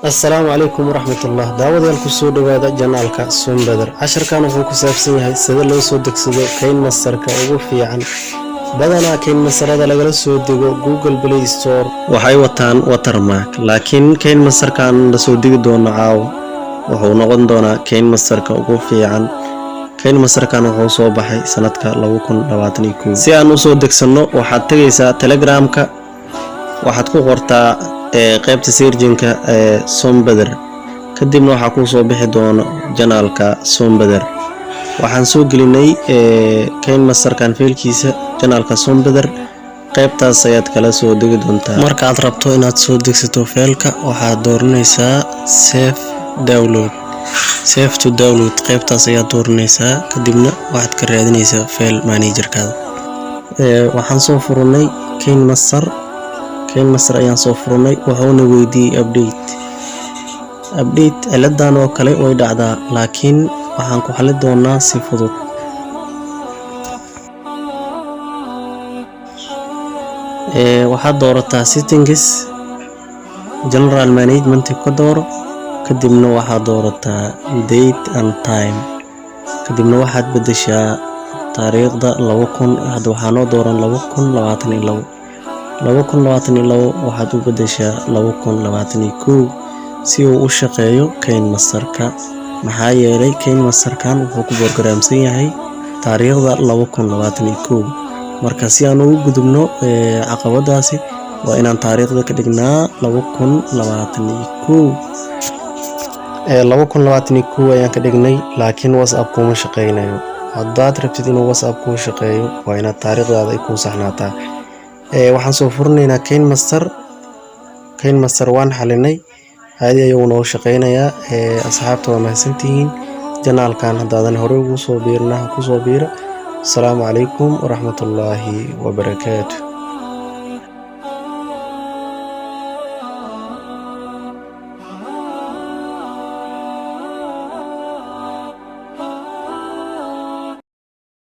السلام عليكم ورحمة الله دعوة يالكو سو دوادا جنالكا سون بدر عشر كانوا فوكو سابسين هاي سيدا لو سو دكسدو كين مصركا ugu fiican badanaa kayn masarada lagala soo dego Google Play Store waxay wataan watermark laakiin kayn masarkaan la soo digi doono caaw wuxuu noqon doonaa kayn masarka ugu fiican kayn masarkaan wuxuu soo baxay sanadka 2021 si aan u soo degsano waxaad tagaysaa Telegramka waxaad ku qortaa qaybta searchingka Sombeder kadibna waxa ku soo bixi doona janaalka Sombeder waxaan soo gelinay kayn masarkan faylkiisa janaalka Sombeder qaybtaas ayaad kala soo digi doontaa marka aad rabto inaad soo degsato faylka waxaad dooranaysaa save to download qaybtaas ayaad dooranaysaa kadibna waxaad ka raadinaysaa fayl managerkaada waxaan soo furnay kayn masar ayaan soo furnay wuxuuna weydiiyay update ciladan oo kale way dhacdaa laakiin waxaan ku xalin doonaa si fudud waxaad doorataa settings general management ka dooro kadibna waxaad doorataa date and time kadibna waxaad bedeshaa taariikhda 2000 hadda waxaan oo dooran 2022 waxaad u bedeshaa 2021 si uu u shaqeeyo kayn masarka maxaa yeelay kayn masarkan wuxuu ku programsan yahay taariikhda 2021 marka si aan ugu gudubno caqabadaasi waa inaan taariikhda ka dhignaa 2021 ayaan ka dhignay laakiin WhatsApp kuma shaqeynayo haddaad rabtid inuu WhatsApp ku shaqeeyo waa inaad taariikhdaada ay ku saxnaataa waxaan soo furnaynaa kayn masar waan xalinay caadi ayuu noo shaqeynayaa asxaabta waa mahadsantihiin janaalkan haddaadan hore ugu soo biirna ku soo biira. Assalamu calaykum waraxmatullaahi wabarakaatuh.